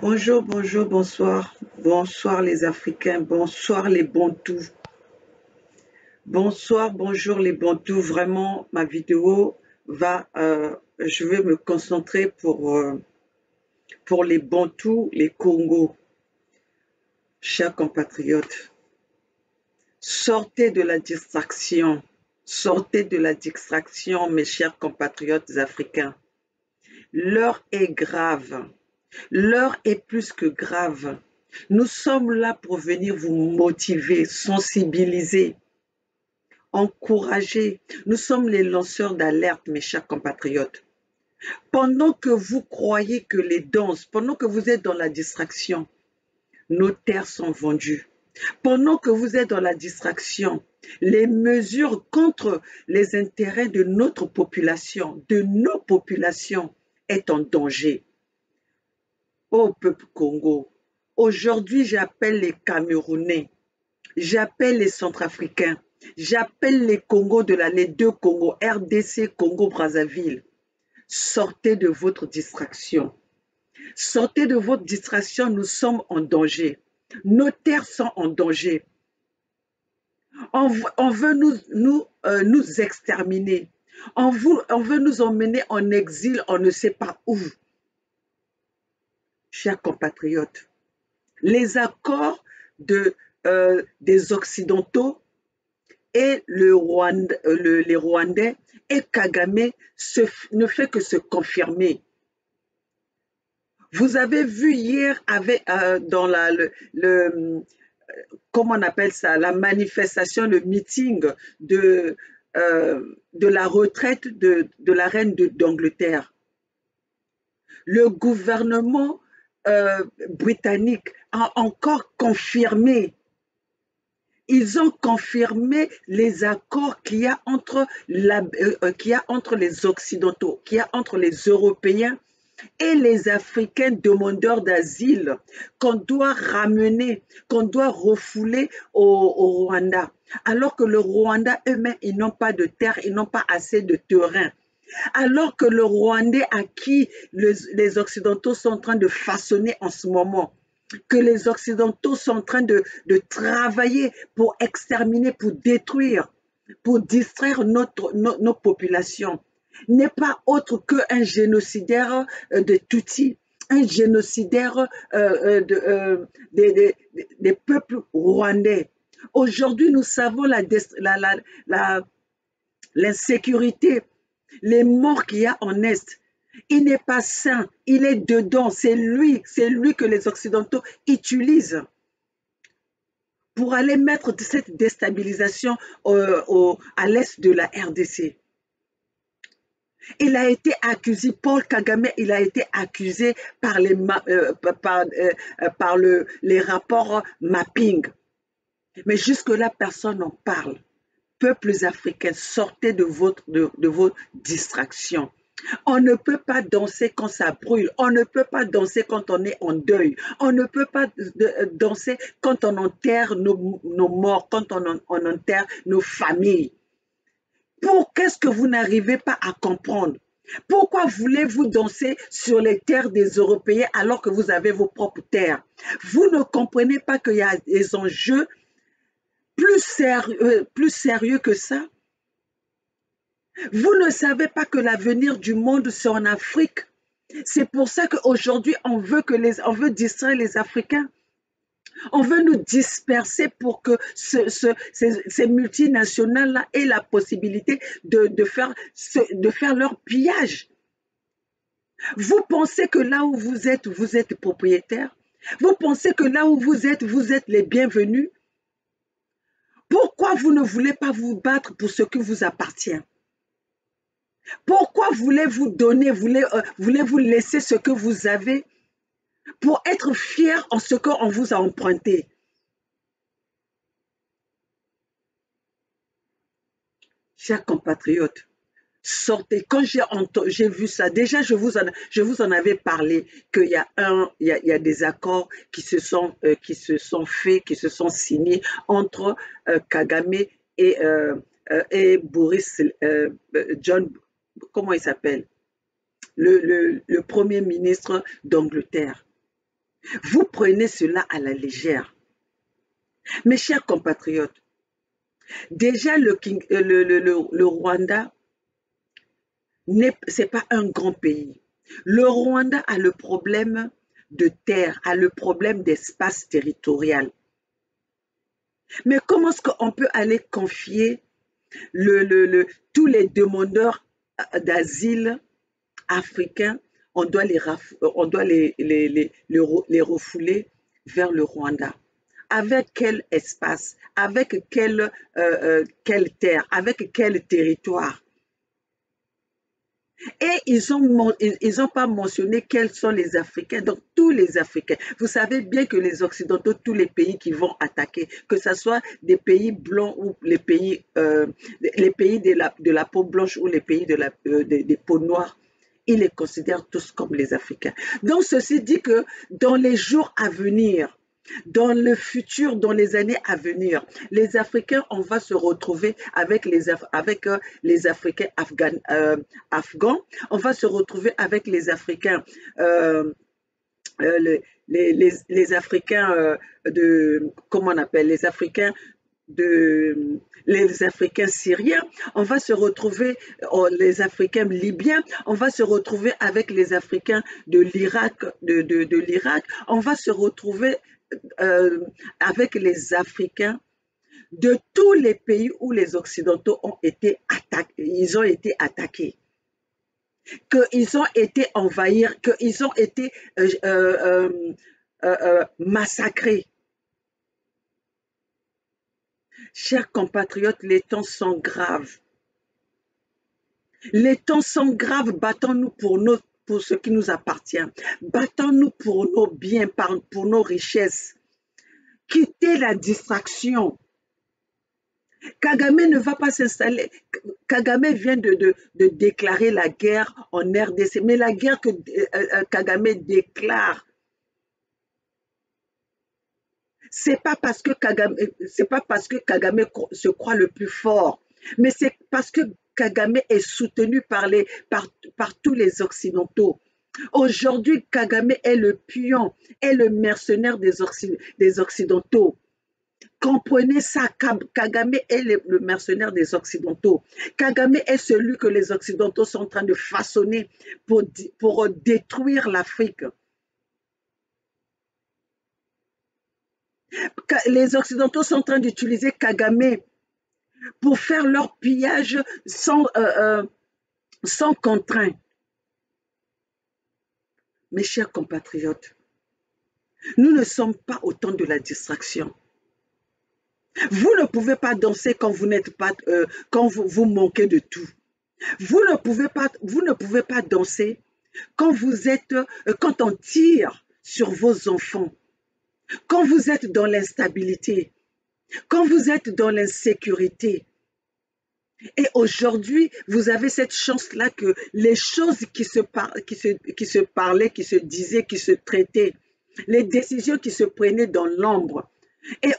Bonjour, bonjour, bonsoir. Bonsoir les Africains, bonsoir les Bantous. Bonsoir, bonjour les Bantous. Vraiment, ma vidéo je vais me concentrer pour les Bantous, les Congos. Chers compatriotes, sortez de la distraction. Sortez de la distraction, mes chers compatriotes africains. L'heure est grave. L'heure est plus que grave. Nous sommes là pour venir vous motiver, sensibiliser, encourager. Nous sommes les lanceurs d'alerte, mes chers compatriotes. Pendant que vous croyez que les danses, pendant que vous êtes dans la distraction, nos terres sont vendues. Pendant que vous êtes dans la distraction, les mesures contre les intérêts de notre population, de nos populations, est en danger. Ô peuple Congo, aujourd'hui j'appelle les Camerounais, j'appelle les Centrafricains, j'appelle les deux Congos, RDC, Congo-Brazzaville. Sortez de votre distraction. Sortez de votre distraction, nous sommes en danger. Nos terres sont en danger. On veut nous exterminer. On veut nous emmener en exil, on ne sait pas où. Chers compatriotes, les accords des Occidentaux et les Rwandais et Kagame ne fait que se confirmer. Vous avez vu hier dans comment on appelle ça, la manifestation, le meeting de la retraite de la reine d'Angleterre. Le gouvernement britannique a encore confirmé. Ils ont confirmé les accords qu'il y a entre les Occidentaux, qu'il y a entre les Européens et les Africains demandeurs d'asile qu'on doit ramener, qu'on doit refouler au Rwanda. Alors que le Rwanda eux-mêmes, ils n'ont pas de terre, ils n'ont pas assez de terrain. Alors que le Rwandais à qui les Occidentaux sont en train de façonner en ce moment, que les Occidentaux sont en train de travailler pour exterminer, pour détruire, pour distraire nos populations, n'est pas autre qu'un génocidaire de Tutsis, un génocidaire des peuples rwandais. Aujourd'hui, nous savons l'insécurité, les morts qu'il y a en Est. Il n'est pas sain, il est dedans, c'est lui que les Occidentaux utilisent pour aller mettre cette déstabilisation à l'Est de la RDC. Il a été accusé, Paul Kagame, il a été accusé par les rapports mapping. Mais jusque-là, personne n'en parle. Peuples africains, sortez de vos distractions. On ne peut pas danser quand ça brûle. On ne peut pas danser quand on est en deuil. On ne peut pas danser quand on enterre nos morts, quand on enterre nos familles. Qu'est-ce que vous n'arrivez pas à comprendre? Pourquoi voulez-vous danser sur les terres des Européens alors que vous avez vos propres terres? Vous ne comprenez pas qu'il y a des enjeux plus sérieux que ça? Vous ne savez pas que l'avenir du monde, c'est en Afrique. C'est pour ça qu'aujourd'hui, on veut distraire les Africains. On veut nous disperser pour que ces multinationales-là aient la possibilité de faire leur pillage. Vous pensez que là où vous êtes propriétaire? Vous pensez que là où vous êtes les bienvenus? Pourquoi vous ne voulez pas vous battre pour ce qui vous appartient? Pourquoi voulez-vous donner, voulez-vous laisser ce que vous avez pour être fier en ce qu'on vous a emprunté? Chers compatriotes, sortez. Quand j'ai vu ça, déjà je vous en avais parlé qu'il y a des accords qui se sont faits, qui se sont signés entre Kagame et Boris John, comment il s'appelle, le Premier ministre d'Angleterre. Vous prenez cela à la légère. Mes chers compatriotes, déjà le Rwanda, c'est pas un grand pays. Le Rwanda a le problème de terre, a le problème d'espace territorial. Mais comment est-ce qu'on peut aller confier tous les demandeurs d'asile africains, on doit les refouler vers le Rwanda? Avec quel espace? Avec quelle terre? Avec quel territoire? Et ils ont pas mentionné quels sont les Africains, donc tous les Africains. Vous savez bien que les Occidentaux, tous les pays qui vont attaquer, que ce soit des pays blancs ou les pays de la peau blanche ou les pays des peaux noires, ils les considèrent tous comme les Africains. Donc ceci dit que dans les jours à venir, dans le futur, dans les années à venir, les Africains, on va se retrouver avec les Africains afghans, on va se retrouver avec les Africains, les Africains comment on appelle, les Africains syriens, on va se retrouver, les Africains libyens, on va se retrouver avec les Africains de l'Irak, de l'Irak, on va se retrouver avec les Africains de tous les pays où les Occidentaux ont été attaqués, qu'ils ont été envahis, qu'ils ont été massacrés. Chers compatriotes, les temps sont graves. Les temps sont graves, battons-nous pour ce qui nous appartient. Battons-nous pour nos biens, pour nos richesses. Quittez la distraction. Kagame ne va pas s'installer. Kagame vient de déclarer la guerre en RDC, mais la guerre que Kagame déclare, c'est pas parce que Kagame se croit le plus fort, mais c'est parce que Kagame est soutenu par tous les Occidentaux. Aujourd'hui, Kagame est le pion, est le mercenaire des Occidentaux. Comprenez ça, Kagame est le mercenaire des Occidentaux. Kagame est celui que les Occidentaux sont en train de façonner pour détruire l'Afrique. Les Occidentaux sont en train d'utiliser Kagame pour faire leur pillage sans contrainte. Mes chers compatriotes, nous ne sommes pas au temps de la distraction. Vous ne pouvez pas danser quand vous n'êtes pas, quand vous manquez de tout. Vous ne pouvez pas danser quand quand on tire sur vos enfants, quand vous êtes dans l'instabilité, quand vous êtes dans l'insécurité. Et aujourd'hui, vous avez cette chance-là que les choses qui se parlaient, qui se disaient, qui se traitaient, les décisions qui se prenaient dans l'ombre, et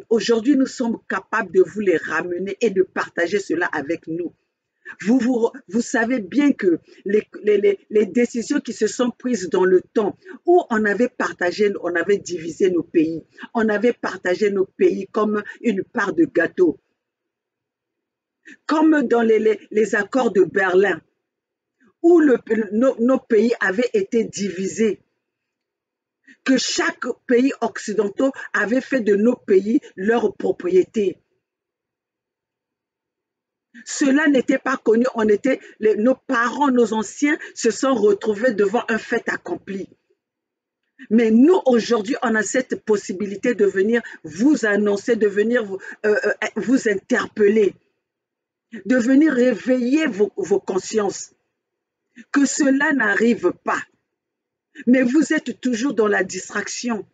aujourd'hui, nous sommes capables de vous les ramener et de partager cela avec nous. Vous savez bien que les décisions qui se sont prises dans le temps, où on avait divisé nos pays, on avait partagé nos pays comme une part de gâteau, comme dans les accords de Berlin, où nos pays avaient été divisés, que chaque pays occidental avait fait de nos pays leur propriété. Cela n'était pas connu, nos parents, nos anciens se sont retrouvés devant un fait accompli. Mais nous, aujourd'hui, on a cette possibilité de venir vous annoncer, de venir vous interpeller, de venir réveiller vos consciences, que cela n'arrive pas. Mais vous êtes toujours dans la distraction.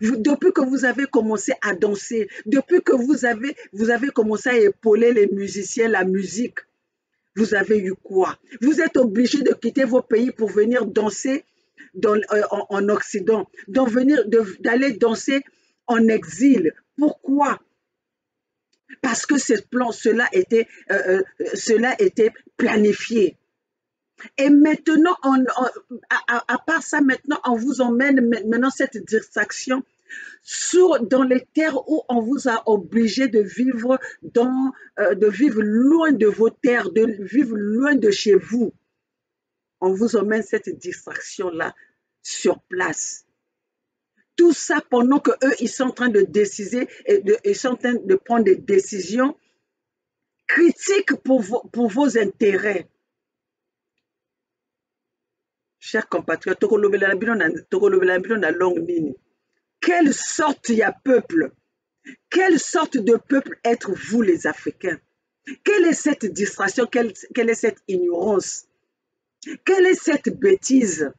Depuis que vous avez commencé à danser, depuis que vous avez commencé à épauler les musiciens, la musique, vous avez eu quoi? Vous êtes obligé de quitter vos pays pour venir danser en Occident, d'aller danser en exil. Pourquoi? Parce que cela était planifié. Et maintenant, à part ça, maintenant, on vous emmène maintenant cette distraction dans les terres où on vous a obligé de vivre loin de vos terres, de vivre loin de chez vous. On vous emmène cette distraction-là sur place. Tout ça pendant que eux, ils sont en train de décider ils sont en train de prendre des décisions critiques pour vos intérêts. Chers compatriotes, quelle sorte y a peuple? Quelle sorte de peuple êtes-vous les Africains? Quelle est cette distraction? Quelle est cette ignorance? Quelle est cette bêtise?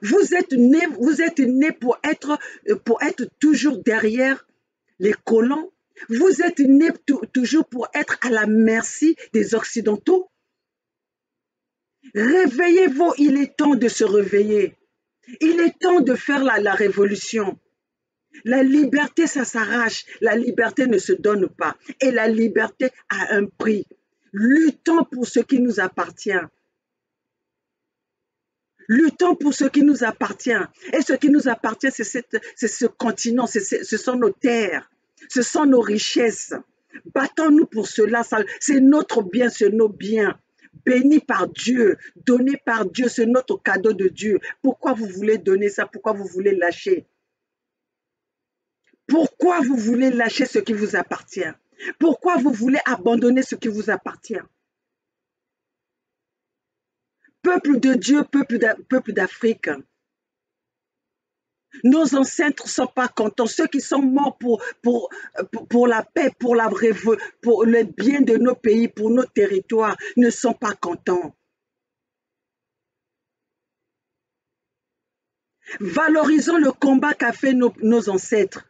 Vous êtes nés pour être toujours derrière les colons. Vous êtes nés toujours pour être à la merci des Occidentaux. Réveillez-vous, il est temps de se réveiller. Il est temps de faire la révolution. La liberté, ça s'arrache. La liberté ne se donne pas. Et la liberté a un prix. Luttons pour ce qui nous appartient. Luttons pour ce qui nous appartient. Et ce qui nous appartient, c'est ce continent, ce sont nos terres, ce sont nos richesses. Battons-nous pour cela. C'est notre bien, c'est nos biens. Bénis par Dieu, donné par Dieu, c'est notre cadeau de Dieu. Pourquoi vous voulez donner ça? Pourquoi vous voulez lâcher? Pourquoi vous voulez lâcher ce qui vous appartient? Pourquoi vous voulez abandonner ce qui vous appartient? Peuple de Dieu, peuple d'Afrique, nos ancêtres ne sont pas contents. Ceux qui sont morts pour la paix, pour le bien de nos pays, pour nos territoires, ne sont pas contents. Valorisons le combat qu'a fait nos ancêtres.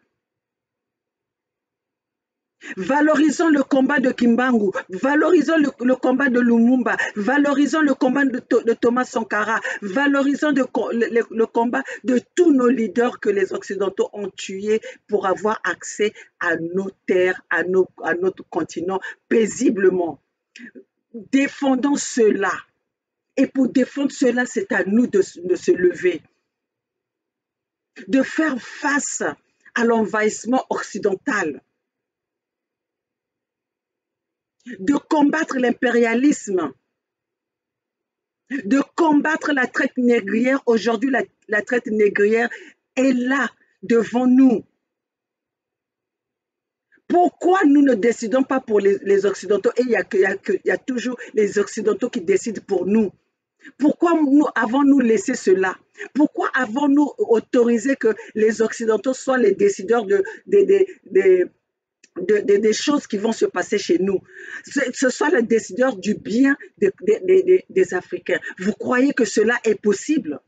Valorisons le combat de Kimbangu, valorisons le combat de Lumumba, valorisons le combat de Thomas Sankara, valorisons le combat de tous nos leaders que les Occidentaux ont tués pour avoir accès à nos terres, à notre continent paisiblement. Défendons cela. Et pour défendre cela, c'est à nous de se lever, de faire face à l'envahissement occidental, de combattre l'impérialisme, de combattre la traite négrière. Aujourd'hui, la traite négrière est là, devant nous. Pourquoi nous ne décidons pas pour les Occidentaux et il y a toujours les Occidentaux qui décident pour nous? Pourquoi avons-nous laissé cela? Pourquoi avons-nous autorisé que les Occidentaux soient les décideurs des choses qui vont se passer chez nous? Ce sont les décideurs du bien des Africains. Vous croyez que cela est possible?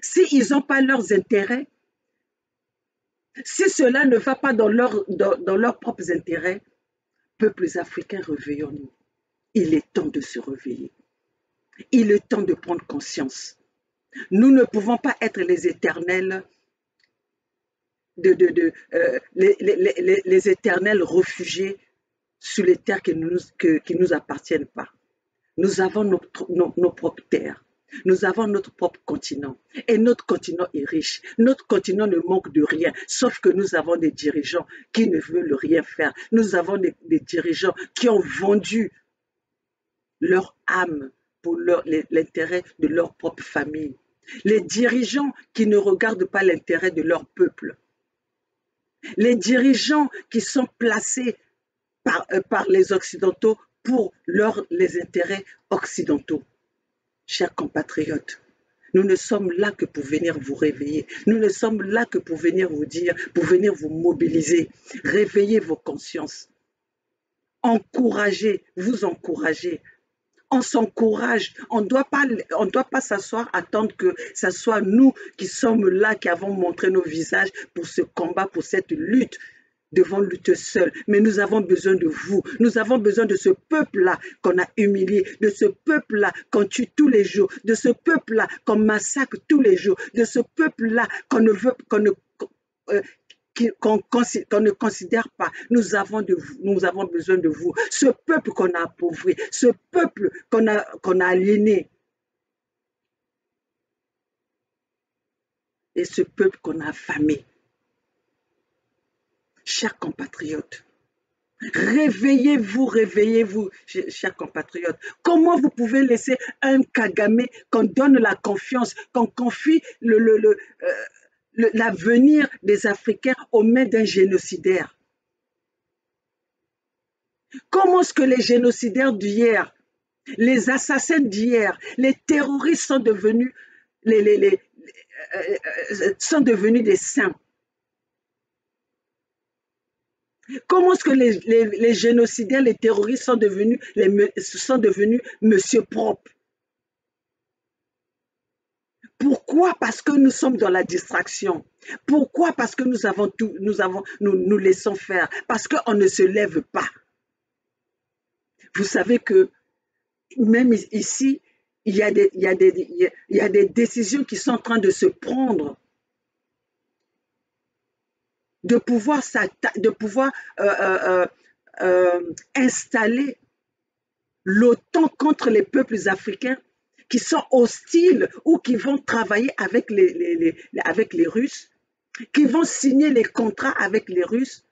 S'ils n'ont pas leurs intérêts, si cela ne va pas dans leurs propres intérêts, peuples africains, réveillons-nous. Il est temps de se réveiller. Il est temps de prendre conscience. Nous ne pouvons pas être les éternels les éternels réfugiés sur les terres qui ne nous appartiennent pas. Nous avons nos propres terres. Nous avons notre propre continent. Et notre continent est riche. Notre continent ne manque de rien, sauf que nous avons des dirigeants qui ne veulent rien faire. Nous avons des dirigeants qui ont vendu leur âme pour l'intérêt de leur propre famille. Les dirigeants qui ne regardent pas l'intérêt de leur peuple. Les dirigeants qui sont placés par les Occidentaux pour les intérêts occidentaux. Chers compatriotes, nous ne sommes là que pour venir vous réveiller. Nous ne sommes là que pour venir vous dire, pour venir vous mobiliser. Réveillez vos consciences. Encouragez, vous encouragez. On s'encourage. On ne doit pas s'asseoir, attendre que ce soit nous qui sommes là, qui avons montré nos visages pour ce combat, pour cette lutte. Devant lutter seul, mais nous avons besoin de vous. Nous avons besoin de ce peuple-là qu'on a humilié, de ce peuple-là qu'on tue tous les jours, de ce peuple-là qu'on massacre tous les jours, de ce peuple-là qu'on ne considère pas. Nous avons besoin de vous. Ce peuple qu'on a appauvri, ce peuple qu'on a aliéné, et ce peuple qu'on a affamé. Chers compatriotes, réveillez-vous, réveillez-vous, chers compatriotes. Comment vous pouvez laisser un Kagame qu'on donne la confiance, qu'on confie l'avenir des Africains aux mains d'un génocidaire? Comment est-ce que les génocidaires d'hier, les assassins d'hier, les terroristes sont devenus, sont devenus des saints? Comment est-ce que les génocidaires, les terroristes sont devenus monsieur propre? Pourquoi? Parce que nous sommes dans la distraction. Pourquoi? Parce que nous laissons faire. Parce qu'on ne se lève pas. Vous savez que même ici, il y a des décisions qui sont en train de se prendre, de pouvoir installer l'OTAN contre les peuples africains qui sont hostiles ou qui vont travailler avec les Russes, qui vont signer les contrats avec les Russes.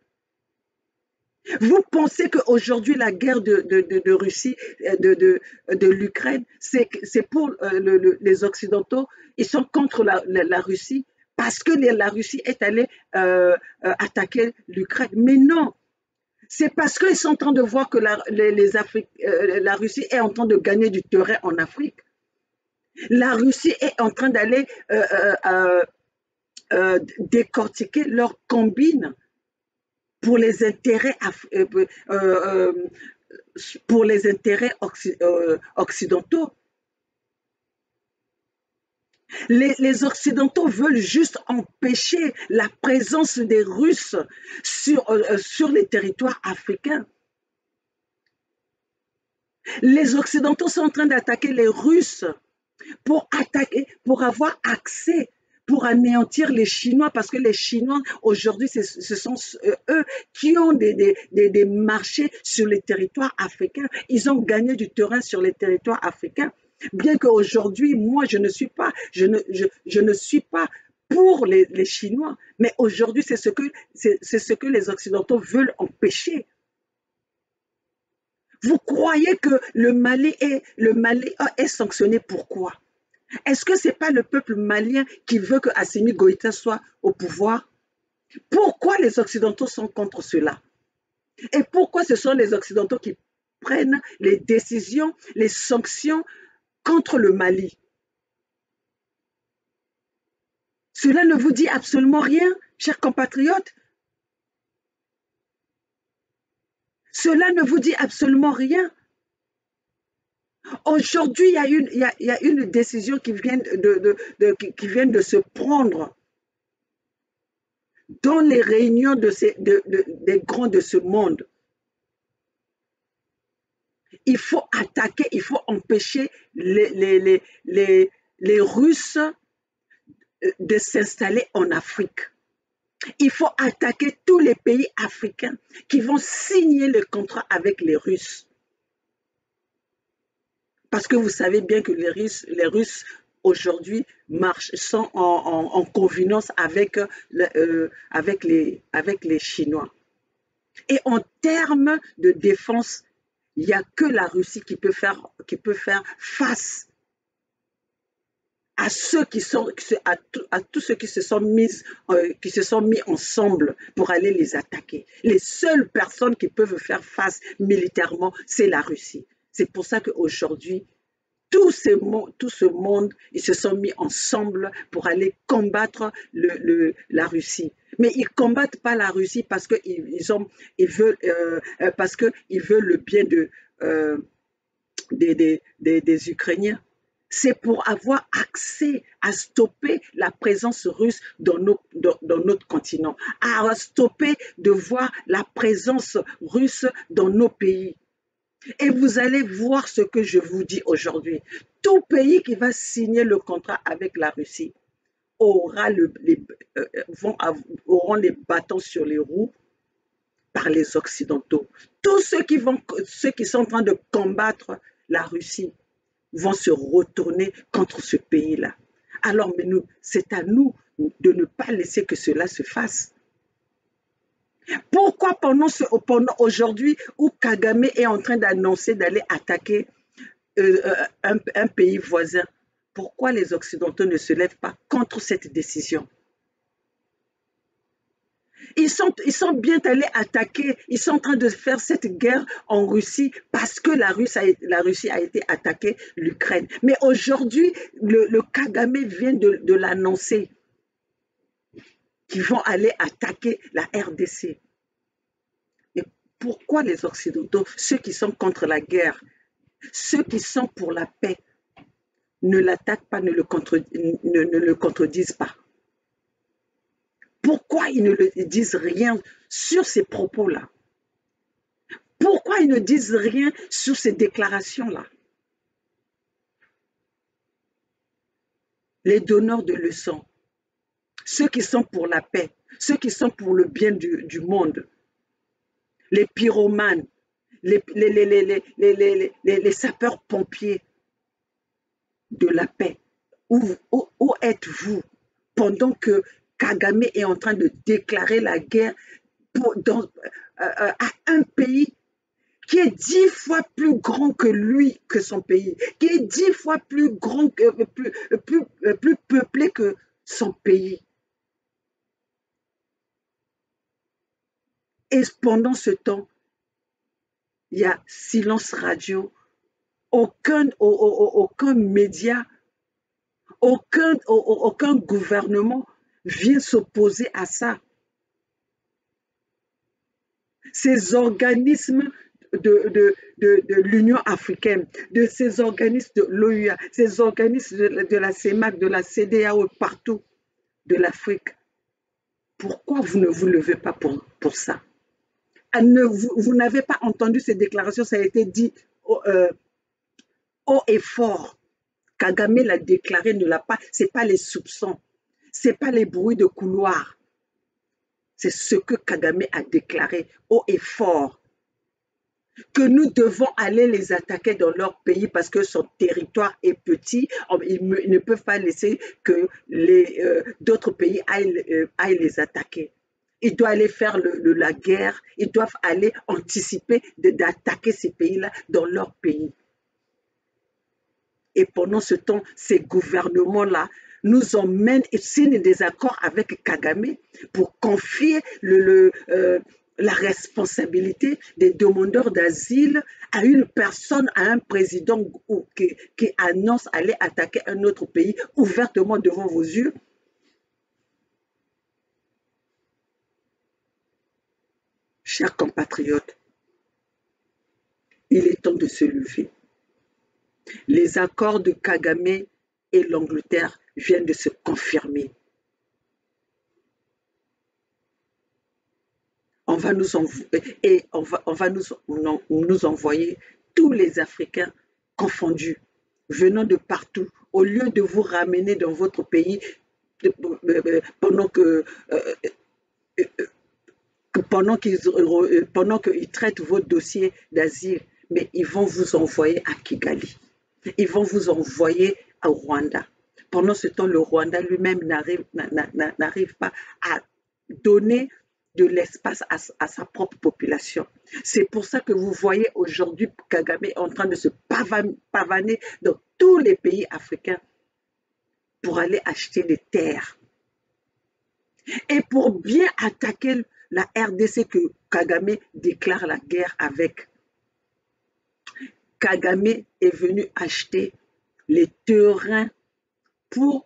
Vous pensez qu'aujourd'hui, la guerre de Russie, de l'Ukraine, c'est pour les Occidentaux, ils sont contre la Russie parce que la Russie est allée attaquer l'Ukraine. Mais non, c'est parce qu'ils sont en train de voir que la Russie est en train de gagner du terrain en Afrique. La Russie est en train d'aller décortiquer leurs combines pour les intérêts, occidentaux. Les Occidentaux veulent juste empêcher la présence des Russes sur les territoires africains. Les Occidentaux sont en train d'attaquer les Russes pour avoir accès, pour anéantir les Chinois, parce que les Chinois, aujourd'hui, ce sont eux qui ont des marchés sur les territoires africains. Ils ont gagné du terrain sur les territoires africains. Bien qu'aujourd'hui, moi, je ne suis pas pour les Chinois, mais aujourd'hui, c'est ce que les Occidentaux veulent empêcher. Vous croyez que le Mali est sanctionné pourquoi? Est-ce que ce n'est pas le peuple malien qui veut que Assimi Goïta soit au pouvoir? Pourquoi les Occidentaux sont contre cela? Et pourquoi ce sont les Occidentaux qui prennent les décisions, les sanctions contre le Mali? Cela ne vous dit absolument rien, chers compatriotes? Cela ne vous dit absolument rien? Aujourd'hui, il y a une décision qui vient de se prendre dans les réunions des grands de ce monde. Il faut attaquer, il faut empêcher les Russes de s'installer en Afrique. Il faut attaquer tous les pays africains qui vont signer le contrat avec les Russes. Parce que vous savez bien que les Russes aujourd'hui sont en convenance avec les Chinois. Et en termes de défense, il n'y a que la Russie qui peut faire face à tous ceux qui se sont mis ensemble pour aller les attaquer. Les seules personnes qui peuvent faire face militairement, c'est la Russie. C'est pour ça qu'aujourd'hui, tout ce monde, ils se sont mis ensemble pour aller combattre la Russie. Mais ils ne combattent pas la Russie parce qu'ils veulent le bien des Ukrainiens. C'est pour avoir accès à stopper la présence russe dans notre continent, à stopper de voir la présence russe dans nos pays. Et vous allez voir ce que je vous dis aujourd'hui. Tout pays qui va signer le contrat avec la Russie, auront les bâtons sur les roues par les Occidentaux. Tous ceux qui sont en train de combattre la Russie vont se retourner contre ce pays-là. Alors, mais c'est à nous de ne pas laisser que cela se fasse. Pourquoi pendant aujourd'hui où Kagame est en train d'annoncer d'aller attaquer un pays voisin, pourquoi les Occidentaux ne se lèvent pas contre cette décision? Ils sont bien allés attaquer, ils sont en train de faire cette guerre en Russie parce que la Russie a été attaquée l'Ukraine. Mais aujourd'hui, le Kagame vient de l'annoncer qu'ils vont aller attaquer la RDC. Et pourquoi les Occidentaux, ceux qui sont contre la guerre, ceux qui sont pour la paix, ne l'attaquent pas, ne le contredisent pas? Pourquoi ils ne disent rien sur ces propos-là? Pourquoi ils ne disent rien sur ces déclarations-là? Les donneurs de leçons, ceux qui sont pour la paix, ceux qui sont pour le bien du monde, les pyromanes, les sapeurs-pompiers de la paix, où êtes-vous pendant que Kagame est en train de déclarer la guerre à un pays qui est 10 fois plus grand que lui, que son pays, qui est 10 fois plus grand, plus peuplé que son pays. Et pendant ce temps, il y a silence radio, aucun média, aucun gouvernement vient s'opposer à ça. Ces organismes de l'Union africaine, de ces organismes de l'OUA, ces organismes de la CEMAC, de la CEDEAO, partout de l'Afrique. Pourquoi vous ne vous levez pas pour ça? Vous n'avez pas entendu ces déclarations, ça a été dit haut et fort. Kagame l'a déclaré, ne l'a pas, ce n'est pas les soupçons, ce n'est pas les bruits de couloir. C'est ce que Kagame a déclaré haut et fort. Que nous devons aller les attaquer dans leur pays parce que son territoire est petit. Ils ne peuvent pas laisser que d'autres pays aillent les attaquer. Ils doivent aller faire la guerre, ils doivent aller anticiper d'attaquer ces pays-là dans leur pays. Et pendant ce temps, ces gouvernements-là nous emmènent et signent des accords avec Kagame pour confier la responsabilité des demandeurs d'asile à une personne, à un président qui annonce aller attaquer un autre pays ouvertement devant vos yeux. Chers compatriotes, il est temps de se lever. Les accords de Kagame et l'Angleterre viennent de se confirmer. On va nous envoyer tous les Africains confondus, venant de partout, au lieu de vous ramener dans votre pays pendant qu'ils traitent vos dossiers d'asile, mais ils vont vous envoyer à Kigali. Ils vont vous envoyer au Rwanda. Pendant ce temps, le Rwanda lui-même n'arrive pas à donner de l'espace à sa propre population. C'est pour ça que vous voyez aujourd'hui Kagame en train de se pavaner dans tous les pays africains pour aller acheter des terres. Et pour bien attaquer la RDC que Kagame déclare la guerre avec. Kagame est venu acheter les terrains pour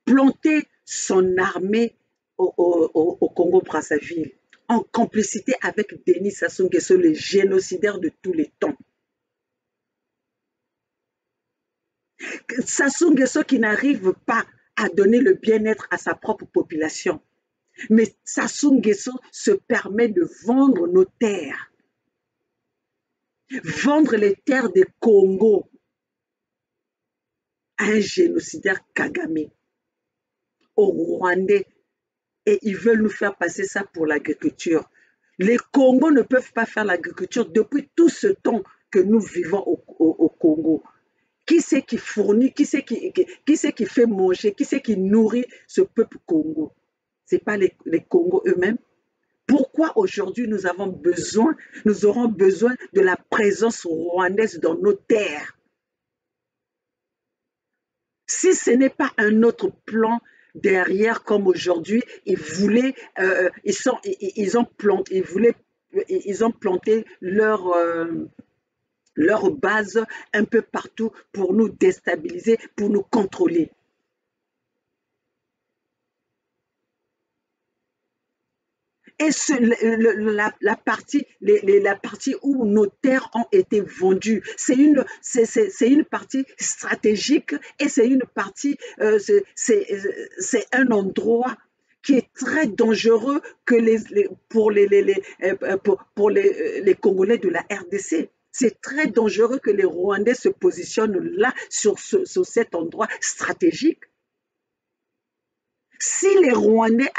planter son armée au Congo-Brazzaville, en complicité avec Denis Sassou Nguesso, le génocidaire de tous les temps. Sassou Nguesso qui n'arrive pas à donner le bien-être à sa propre population. Mais Sassou Nguesso se permet de vendre nos terres. Vendre les terres des Congo à un génocidaire Kagame. aux Rwandais et ils veulent nous faire passer ça pour l'agriculture. Les Congos ne peuvent pas faire l'agriculture depuis tout ce temps que nous vivons au Congo. Qui c'est qui fournit, qui c'est qui fait manger, qui c'est qui nourrit ce peuple Congo? Ce n'est pas les Congos eux-mêmes. Pourquoi aujourd'hui nous aurons besoin de la présence rwandaise dans nos terres? Si ce n'est pas un autre plan derrière, comme aujourd'hui, ils ont planté leur base un peu partout pour nous déstabiliser, pour nous contrôler. Et la partie où nos terres ont été vendues, c'est une partie stratégique et c'est une partie, c'est un endroit qui est très dangereux pour les Congolais de la RDC. C'est très dangereux que les Rwandais se positionnent là, sur cet endroit stratégique. Si les Rwandais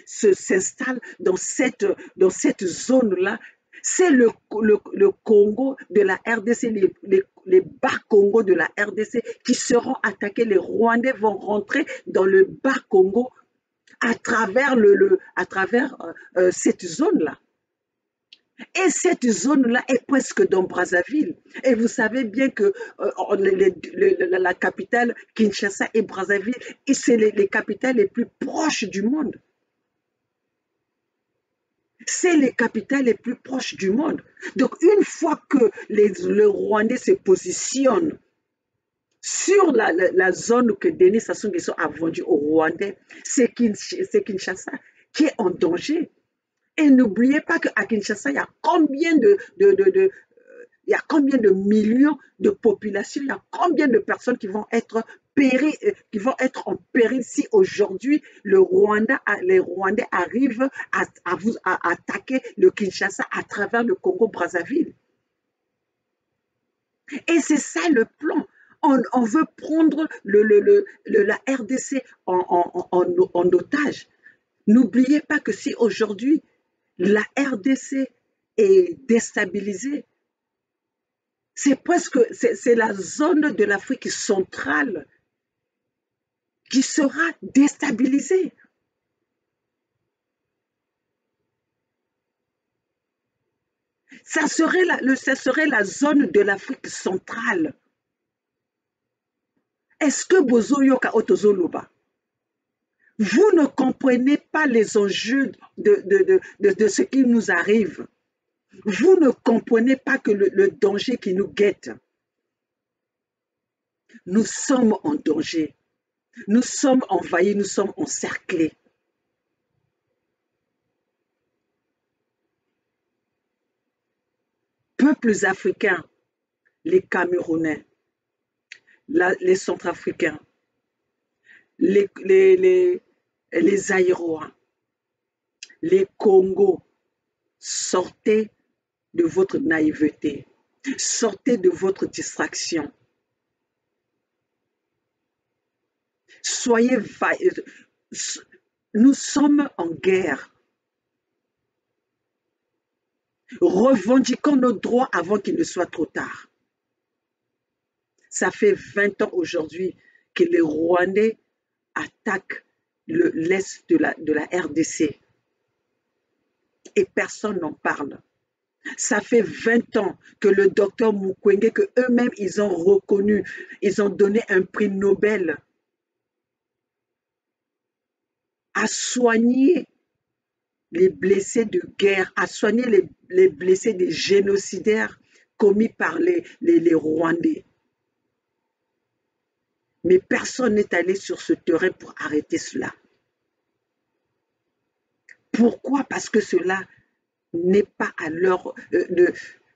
s'installent dans cette zone-là, c'est le Congo de la RDC, les bas Congo de la RDC qui seront attaqués. Les Rwandais vont rentrer dans le bas Congo à travers cette zone-là. Et cette zone-là est presque dans Brazzaville. Et vous savez bien que la capitale, Kinshasa et Brazzaville, c'est les capitales les plus proches du monde. C'est les capitales les plus proches du monde. Donc, une fois que le Rwandais se positionne sur la zone que Denis Sassou Nguesso a vendue aux Rwandais, c'est Kinshasa qui est en danger. Et n'oubliez pas qu'à Kinshasa, il y a combien de millions de populations, il y a combien de personnes qui vont être en péril si aujourd'hui les Rwandais arrivent à attaquer le Kinshasa à travers le Congo-Brazzaville. Et c'est ça le plan. On veut prendre la RDC en otage. N'oubliez pas que si aujourd'hui la RDC est déstabilisée, c'est la zone de l'Afrique centrale qui sera déstabilisée. Ça serait la zone de l'Afrique centrale. Est-ce que Bozoyoka Otozoloba? Vous ne comprenez pas les enjeux de ce qui nous arrive. Vous ne comprenez pas que le danger qui nous guette. Nous sommes en danger. Nous sommes envahis, nous sommes encerclés. Peuples africains, les Camerounais, les Centrafricains, les Aïrois, les Congos, sortez de votre naïveté, sortez de votre distraction. Nous sommes en guerre. Revendiquons nos droits avant qu'il ne soit trop tard. Ça fait 20 ans aujourd'hui que les Rwandais attaquent l'Est de la RDC. Et personne n'en parle. Ça fait 20 ans que le docteur Mukwege, que eux-mêmes, ils ont reconnu, ils ont donné un prix Nobel à soigner les blessés de guerre, à soigner les blessés des génocidaires commis par les Rwandais. Mais personne n'est allé sur ce terrain pour arrêter cela. Pourquoi? Parce que cela n'est pas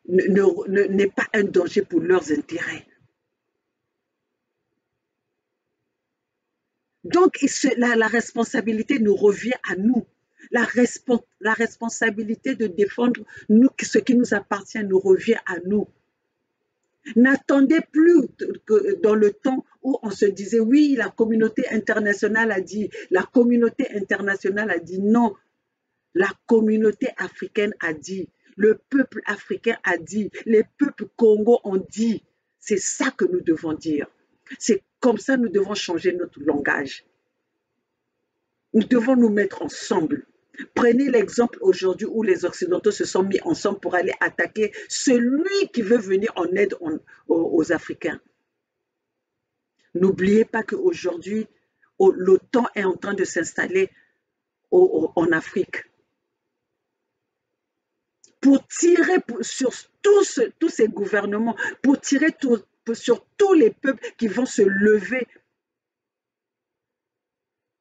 n'est pas un danger pour leurs intérêts. Donc, la responsabilité nous revient à nous. La responsabilité de défendre ce qui nous appartient nous revient à nous. N'attendez plus que dans le temps où on se disait oui, la communauté internationale a dit, la communauté internationale a dit non, la communauté africaine a dit, le peuple africain a dit, les peuples congos ont dit. C'est ça que nous devons dire. C'est comme ça que nous devons changer notre langage. Nous devons nous mettre ensemble. Prenez l'exemple aujourd'hui où les Occidentaux se sont mis ensemble pour aller attaquer celui qui veut venir en aide aux Africains. N'oubliez pas qu'aujourd'hui, l'OTAN est en train de s'installer en Afrique pour tirer sur tous ces gouvernements, pour tirer sur tous les peuples qui vont se lever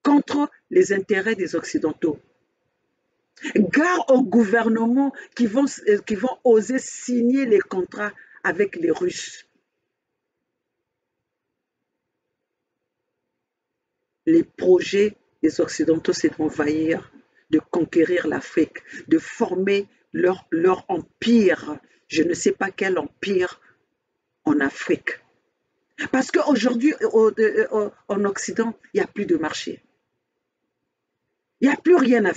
contre les intérêts des Occidentaux. Gare aux gouvernements qui vont oser signer les contrats avec les Russes. Les projets des Occidentaux, c'est d'envahir, de conquérir l'Afrique, de former leur empire. Je ne sais pas quel empire en Afrique. Parce qu'aujourd'hui, en Occident, il n'y a plus de marché. Il n'y a plus rien à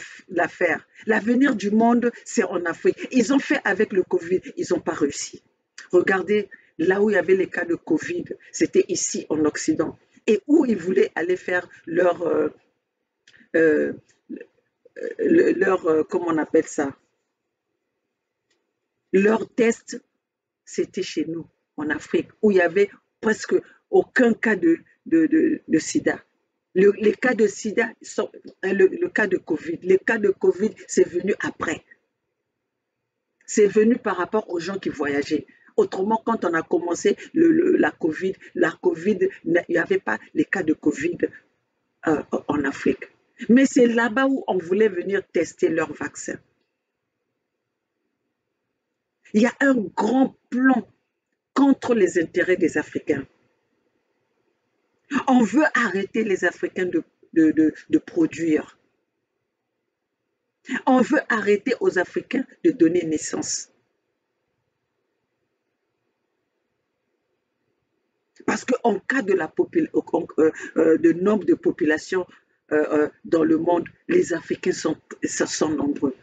faire. L'avenir du monde, c'est en Afrique. Ils ont fait avec le Covid, ils n'ont pas réussi. Regardez, là où il y avait les cas de Covid, c'était ici en Occident. Et où ils voulaient aller faire euh, comment on appelle ça, leur test, c'était chez nous, en Afrique, où il n'y avait presque aucun cas de sida. Les cas de sida, le cas de Covid, les cas de Covid, c'est venu après. C'est venu par rapport aux gens qui voyageaient. Autrement, quand on a commencé la COVID, il n'y avait pas les cas de Covid en Afrique. Mais c'est là-bas où on voulait venir tester leur vaccin. Il y a un grand plan contre les intérêts des Africains. On veut arrêter les Africains de produire. On veut arrêter aux Africains de donner naissance. Parce qu'en cas de nombre de populations dans le monde, les Africains sont nombreux.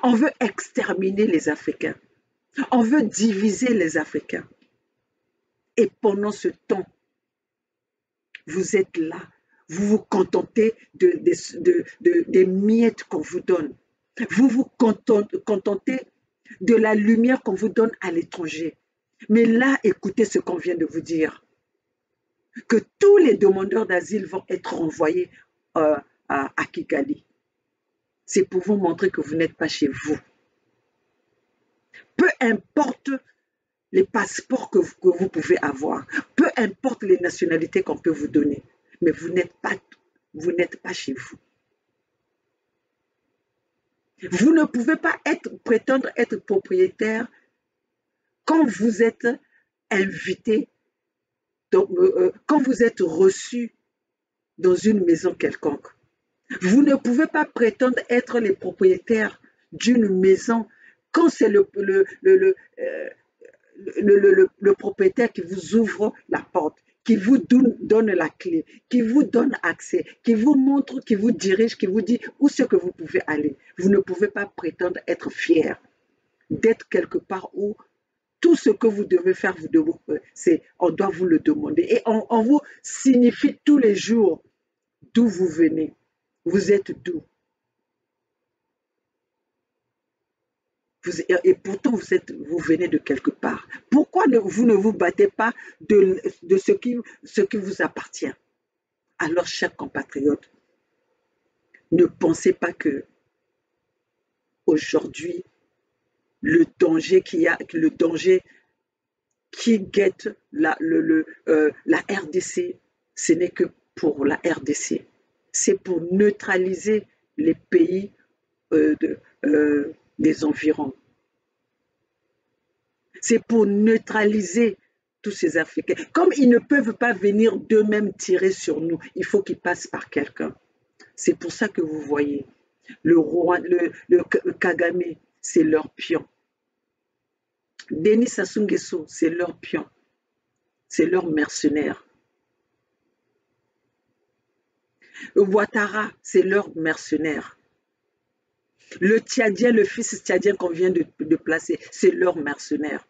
On veut exterminer les Africains. On veut diviser les Africains. Et pendant ce temps, vous êtes là. Vous vous contentez des miettes qu'on vous donne. Vous vous contentez de la lumière qu'on vous donne à l'étranger. Mais là, écoutez ce qu'on vient de vous dire. Que tous les demandeurs d'asile vont être renvoyés à Kigali. C'est pour vous montrer que vous n'êtes pas chez vous. Peu importe les passeports que vous pouvez avoir, peu importe les nationalités qu'on peut vous donner, mais vous n'êtes pas chez vous. Vous ne pouvez pas prétendre être propriétaire quand vous êtes invité, quand vous êtes reçu dans une maison quelconque. Vous ne pouvez pas prétendre être les propriétaires d'une maison quand c'est le propriétaire qui vous ouvre la porte, qui vous donne la clé, qui vous donne accès, qui vous montre, qui vous dirige, qui vous dit où c'est que vous pouvez aller. Vous ne pouvez pas prétendre être fier d'être quelque part où tout ce que vous devez faire, on doit vous le demander. Et on vous signifie tous les jours d'où vous venez. Vous êtes d'où? Et pourtant, vous venez de quelque part. Pourquoi vous ne vous battez pas de ce qui vous appartient? Alors, chers compatriotes, ne pensez pas que aujourd'hui, le danger qui guette la RDC, ce n'est que pour la RDC. C'est pour neutraliser les pays des environs. C'est pour neutraliser tous ces Africains. Comme ils ne peuvent pas venir d'eux-mêmes tirer sur nous, il faut qu'ils passent par quelqu'un. C'est pour ça que vous voyez, le Kagame, c'est leur pion. Denis Sassou Nguesso, c'est leur pion, c'est leur mercenaire. Ouattara, c'est leur mercenaire. Le Tchadien, le fils tchadien qu'on vient de placer, c'est leur mercenaire.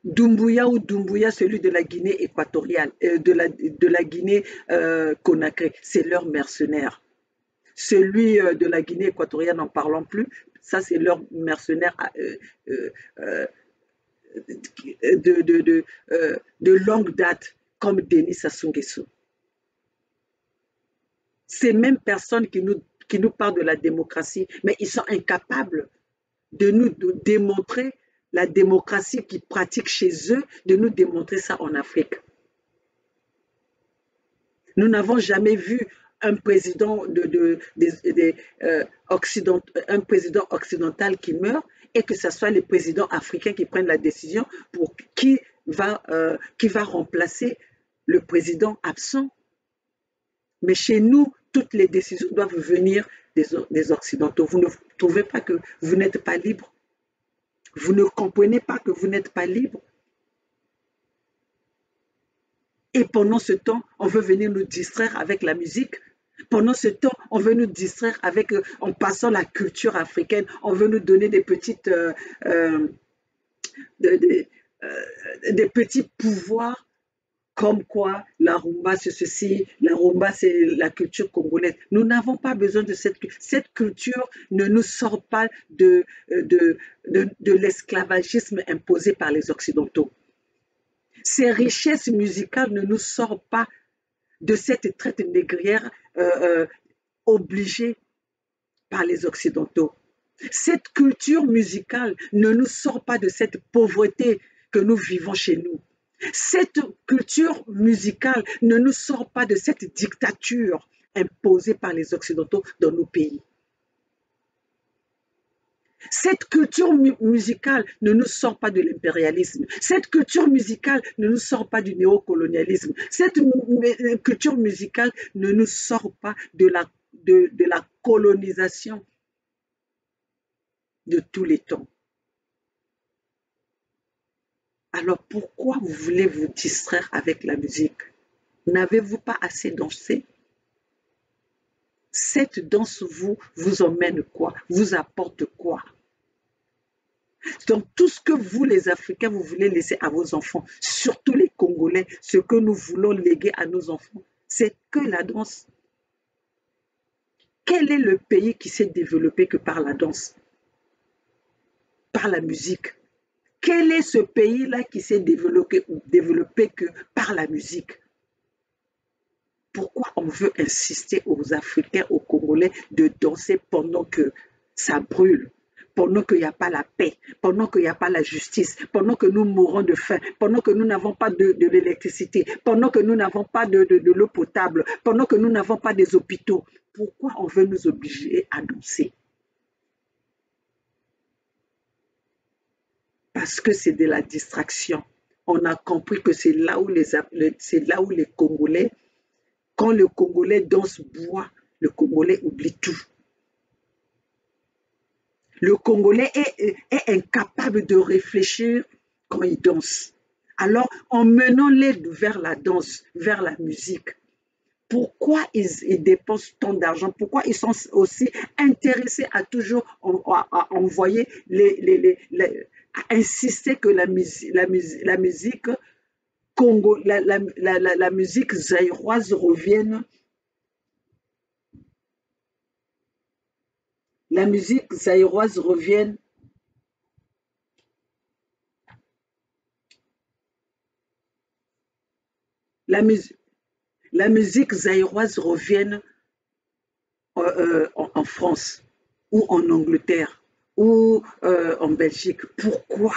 Doumbouya, celui de la Guinée équatoriale, de la Guinée Conakry, c'est leur mercenaire. Celui de la Guinée équatoriale, n'en parlons plus, ça c'est leur mercenaire euh, de longue date, comme Denis Sassou Nguesso. Ces mêmes personnes qui nous parlent de la démocratie, mais ils sont incapables de démontrer la démocratie qu'ils pratiquent chez eux, de nous démontrer ça en Afrique. Nous n'avons jamais vu un président, un président occidental qui meurt et que ce soit les présidents africains qui prennent la décision pour qui va remplacer le président absent. Mais chez nous, toutes les décisions doivent venir des Occidentaux. Vous ne trouvez pas que vous n'êtes pas libre? Vous ne comprenez pas que vous n'êtes pas libre? Et pendant ce temps, on veut venir nous distraire avec la musique. Pendant ce temps, on veut nous distraire avec, en passant la culture africaine. On veut nous donner des petites, des petits pouvoirs comme quoi la rumba c'est ceci, la rumba c'est la culture congolaise. Nous n'avons pas besoin de cette culture ne nous sort pas de l'esclavagisme imposé par les Occidentaux. Ces richesses musicales ne nous sortent pas de cette traite négrière obligée par les Occidentaux. Cette culture musicale ne nous sort pas de cette pauvreté que nous vivons chez nous. Cette culture musicale ne nous sort pas de cette dictature imposée par les Occidentaux dans nos pays. Cette culture musicale ne nous sort pas de l'impérialisme. Cette culture musicale ne nous sort pas du néocolonialisme. Cette culture musicale ne nous sort pas de la colonisation de tous les temps. Alors pourquoi vous voulez vous distraire avec la musique? N'avez-vous pas assez dansé? Cette danse vous emmène quoi? Vous apporte quoi? Donc tout ce que vous les Africains, vous voulez laisser à vos enfants, surtout les Congolais, ce que nous voulons léguer à nos enfants, c'est que la danse. Quel est le pays qui s'est développé que par la danse? Par la musique? Quel est ce pays-là qui s'est développé que par la musique? Pourquoi on veut insister aux Africains, aux Congolais de danser pendant que ça brûle, pendant qu'il n'y a pas la paix, pendant qu'il n'y a pas la justice, pendant que nous mourons de faim, pendant que nous n'avons pas de l'électricité, pendant que nous n'avons pas de l'eau potable, pendant que nous n'avons pas des hôpitaux? Pourquoi on veut nous obliger à danser? Parce que c'est de la distraction. On a compris que c'est là où les Congolais, quand le Congolais danse bois, le Congolais oublie tout. Le Congolais est incapable de réfléchir quand il danse. Alors, en menant-les vers la danse, vers la musique, pourquoi ils dépensent tant d'argent? Pourquoi ils sont aussi intéressés à toujours envoyer à insister que la musique Congo, la musique zaïroise revienne? La musique zaïroise revienne. La musique zaïroise revienne en France ou en Angleterre ou en Belgique. Pourquoi?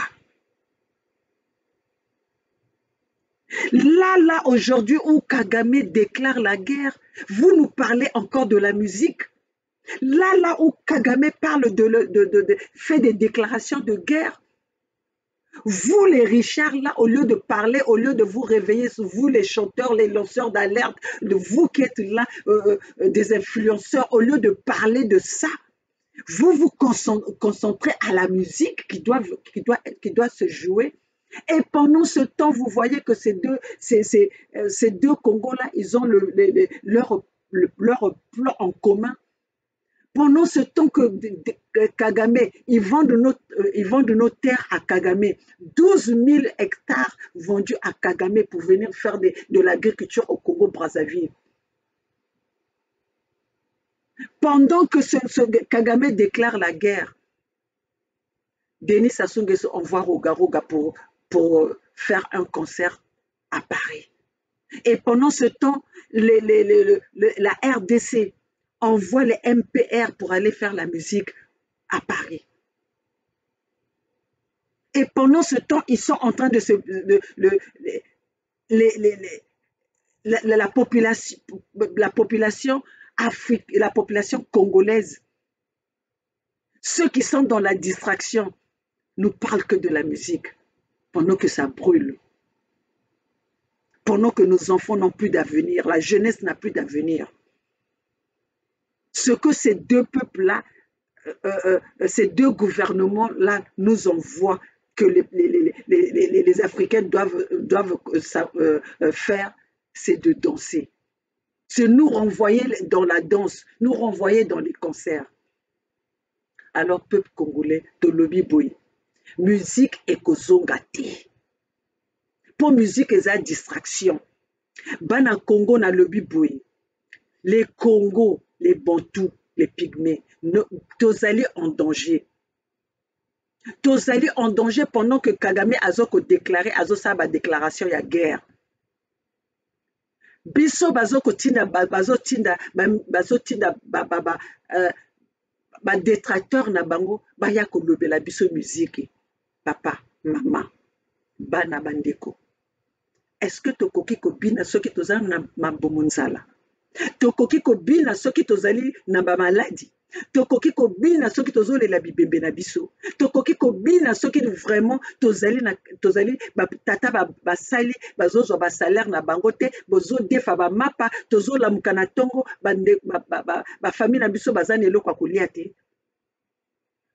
Là, aujourd'hui, où Kagame déclare la guerre, vous nous parlez encore de la musique. Là où Kagame parle fait des déclarations de guerre. Vous, les Richards, là, au lieu de parler, au lieu de vous réveiller, vous, les chanteurs, les lanceurs d'alerte, vous qui êtes là, des influenceurs, au lieu de parler de ça, Vous vous concentrez à la musique qui doit se jouer. Et pendant ce temps, vous voyez que ces deux Congos-là, ils ont leur plan en commun. Pendant ce temps que Kagame, ils vendent nos terres à Kagame, 12 000 hectares vendus à Kagame pour venir faire de l'agriculture au Congo-Brazzaville. Pendant que Kagame déclare la guerre, Denis Sassou Nguesso envoie Roga pour faire un concert à Paris. Et pendant ce temps, la RDC envoie les MPR pour aller faire la musique à Paris. Et pendant ce temps, ils sont en train de se... la population la population congolaise, ceux qui sont dans la distraction, ne parlent que de la musique, pendant que ça brûle. Pendant que nos enfants n'ont plus d'avenir, la jeunesse n'a plus d'avenir. Ce que ces deux peuples-là, ces deux gouvernements-là nous envoient, que les Africains doivent faire, c'est de danser. C'est nous renvoyer dans la danse, nous renvoyer dans les concerts. Alors, peuple congolais, tolobi boy, musique ekozonga te. Pour musique, eza distraction. Bana Congo na lobi boy. Les Congos, les Bantous, les Pygmées, tozali en danger. Tozali en danger pendant que Kagame azoko déclaré, azosa ba déclaration ya guerre. Biso bazotinda ba détracteur na bango baya kolobela biso musique. Papa, maman, bana bandeko. Est-ce que tokoki kobina soki tozali na mabomonzala? Tokoki kobina soki tozali na ba maladi? Tokoki kobina soki tozolela bibembe na biso? Tokoki kobina soki vraiment tozali tata basali bazozwa ba salaire na bango te, bozodefa ba mapa, tozolamuka na ntongo ba famille na biso bazana eloko ya kolia te?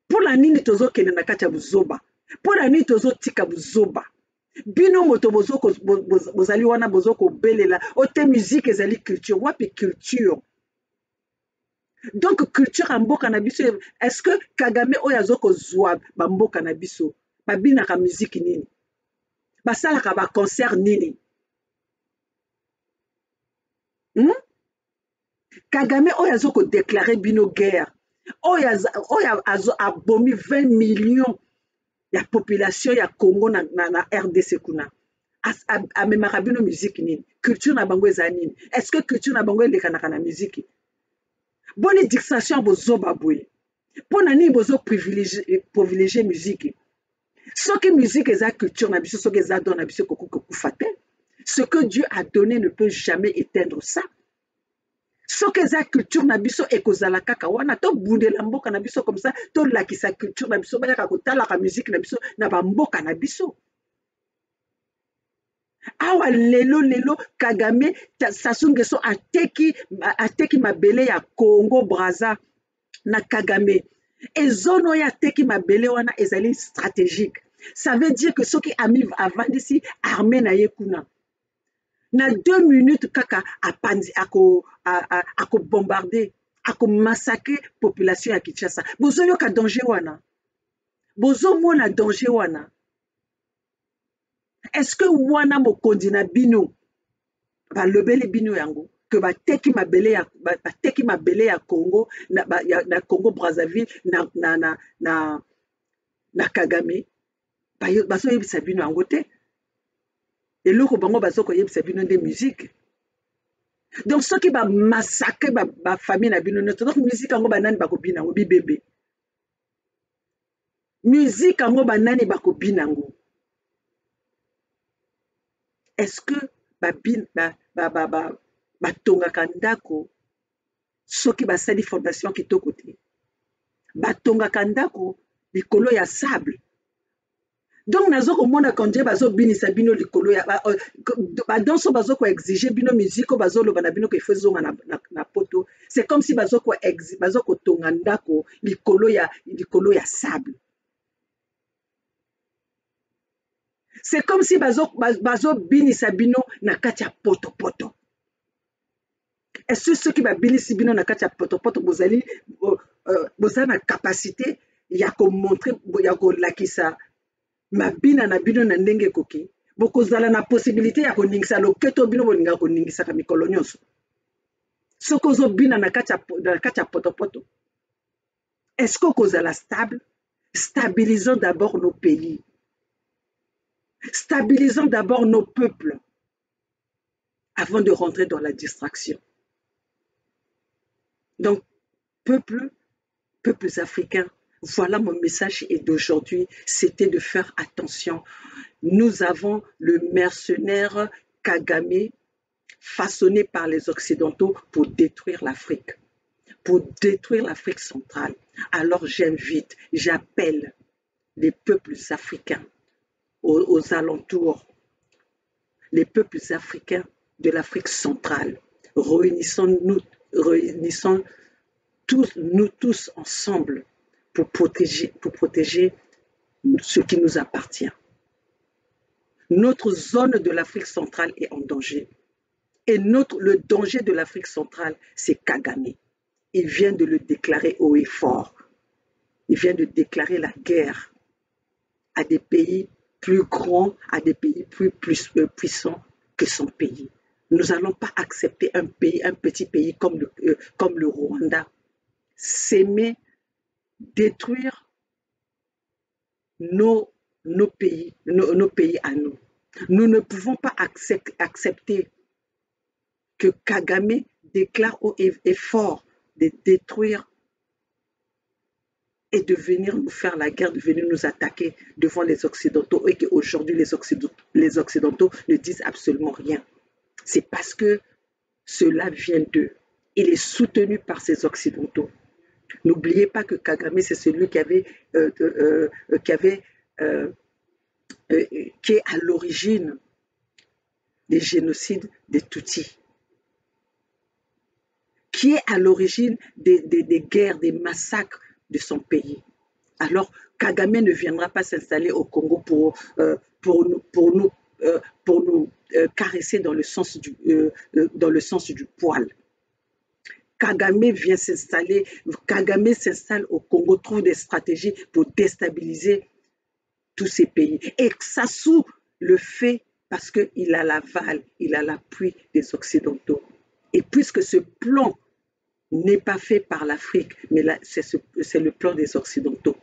Mpona nini tozokende na kati ya buzoba? Mpona nini tozotika buzoba? Bino moto bozali wana bozokobelela ote musique ezali culture. Wapi culture? Donc culture ya mboka na biso, est-ce que Kagame oyo azokozwa ba mboka na biso babinaka musique nini? Basalaka ba concert nini? Kagame oyo azokodéclarer bino guerre, oyo abomi 20 millions ya population ya Congo na RDC kuna, amemaka bino musique nini? Culture na bango eza nini? Est-ce que culture na bango elekanaka na musique? Boni distraction bozoba boye. Pona nini bozo privilégier musique? Soki musique eza culture na biso, soki eza don na biso kokufa te. Ce que Dieu a donné ne peut jamais éteindre ça. Soki eza culture na biso ekozala kaka wana, to bundela mboka na biso comme ça, to lakisa culture na biso, bayaka kotalaka musique na biso na ba mboka na biso. Awa lelo Kagame Sassou Nguesso ateki mabele ya Congo Brazza na Kagame. Ezono ya teki mabele wana ezali stratégique. Ça veut dire que soki ami avandisi armée na ye kuna, na 2 minutes kaka apandi ako bombarder, ako massacrer population ya Kinshasa. Bozo yoka danger wana? Bozo mona danger wana? Est-ce que wana mokondi na bino balobeli bino yango que bateki mabele ya Congo na Congo Brazzaville na Kagame bazo yebisa bino yango te? Eloko bango bazo koyebisa bino nde musique. Donc soki ba massacre ba famille na bino noto, donc musique yango banani bakobina yango bibebe? Musique yango banani bakobina yango? Est-ce que batongaka ndako soki basali fondation kitoko te? Batongaka ndako likolo ya sable? Donc nazo komona kondre bazo binisa bino likolo ya badanso bazo ko exige bino musique bazo loba na bino ko ifo zonga na poto. C'est comme si bazo ko tonga ndako likolo ya sable. C'est comme si bazo binisa bino na kati ya poto. Est-ce que ceux qui va binisi bino na kati ya poto bozali bozali na capacité ya ko montrer ya ko lakisa mabina na bino na ndenge koki bokozala na possibilité ya koningisa loketo bino bolinga koningisaka mikolo nyonso soko ozobina na kati ya poto. Est-ce que kozala stable? Stabilisons d'abord nos pays, stabilisons d'abord nos peuples avant de rentrer dans la distraction. Donc peuples africains, voilà mon message d'aujourd'hui, c'était de faire attention. Nous avons le mercenaire Kagame façonné par les Occidentaux pour détruire l'Afrique centrale. Alors j'invite, j'appelle les peuples africains aux alentours, les peuples africains de l'Afrique centrale. Réunissons-nous tous ensemble pour protéger ce qui nous appartient. Notre zone de l'Afrique centrale est en danger. Et le danger de l'Afrique centrale, c'est Kagame. Il vient de le déclarer haut et fort. Il vient de déclarer la guerre à des pays plus grands, à des pays plus puissants que son pays. Nous n'allons pas accepter un petit pays comme le Rwanda s'aimer détruire nos pays à nous. Nous ne pouvons pas accepter que Kagame déclare haut et fort de détruire et de venir nous faire la guerre, de venir nous attaquer devant les Occidentaux et qu'aujourd'hui les Occidentaux ne disent absolument rien. C'est parce que cela vient d'eux. Il est soutenu par ces Occidentaux. N'oubliez pas que Kagame, c'est celui qui est à l'origine des génocides des Tutsis, qui est à l'origine des guerres, des massacres de son pays. Alors, Kagame ne viendra pas s'installer au Congo pour nous caresser dans le sens du poil. Kagame s'installe au Congo, trouve des stratégies pour déstabiliser tous ces pays. Et Sassou le fait parce qu'il a l'aval, il a l'appui des Occidentaux. Et puisque ce plan n'est pas fait par l'Afrique, mais c'est le plan des Occidentaux.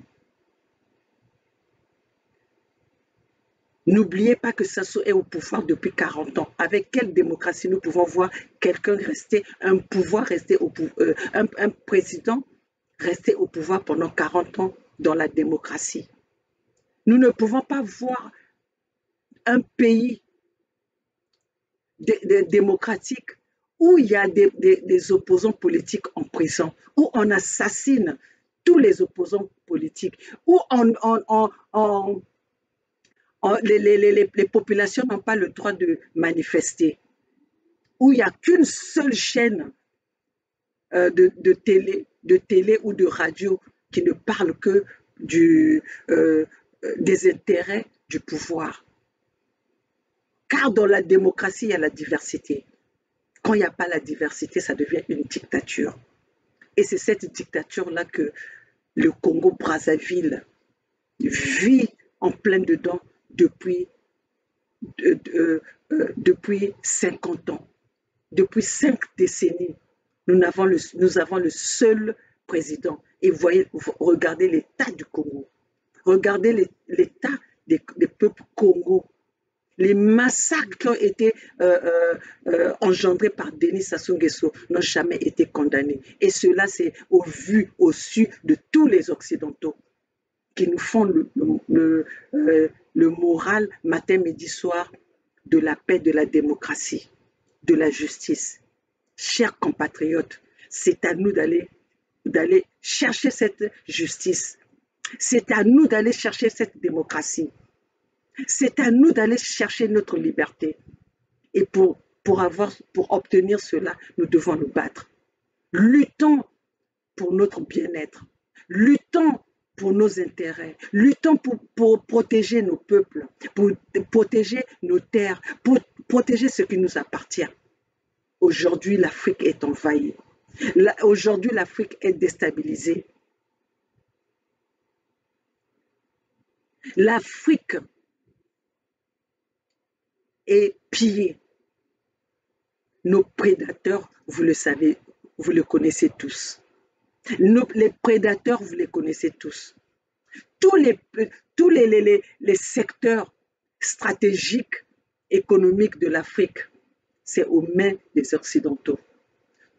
N'oubliez pas que Sassou est au pouvoir depuis 40 ans. Avec quelle démocratie nous pouvons voir quelqu'un un président rester au pouvoir pendant 40 ans dans la démocratie? Nous ne pouvons pas voir un pays démocratique où il y a des opposants politiques en prison, où on assassine tous les opposants politiques, où les populations n'ont pas le droit de manifester, où il n'y a qu'une seule chaîne de télé ou de radio qui ne parle que des intérêts du pouvoir. Car dans la démocratie, il y a la diversité. Quand il n'y a pas la diversité, ça devient une dictature. Et c'est cette dictature-là que le Congo-Brazzaville vit en plein dedans depuis 50 ans. Depuis 5 décennies, nous avons le seul président. Et regardez l'état du Congo. Regardez l'état des peuples congos. Les massacres qui ont été engendrés par Denis Sassou Nguesso n'ont jamais été condamnés. Et cela, c'est au su de tous les Occidentaux qui nous font le moral matin, midi, soir de la paix, de la démocratie, de la justice. Chers compatriotes, c'est à nous d'aller chercher cette justice. C'est à nous d'aller chercher cette démocratie. C'est à nous d'aller chercher notre liberté. Et pour obtenir cela, nous devons nous battre. Luttons pour notre bien-être. Luttons pour nos intérêts. Luttons pour protéger nos peuples, pour protéger nos terres, pour protéger ce qui nous appartient. Aujourd'hui, l'Afrique est envahie. Aujourd'hui, l'Afrique est déstabilisée. L'Afrique est pillée. Nos prédateurs, vous le savez, vous le connaissez tous. Les prédateurs, vous les connaissez tous. Tous les secteurs stratégiques, économiques de l'Afrique, c'est aux mains des Occidentaux.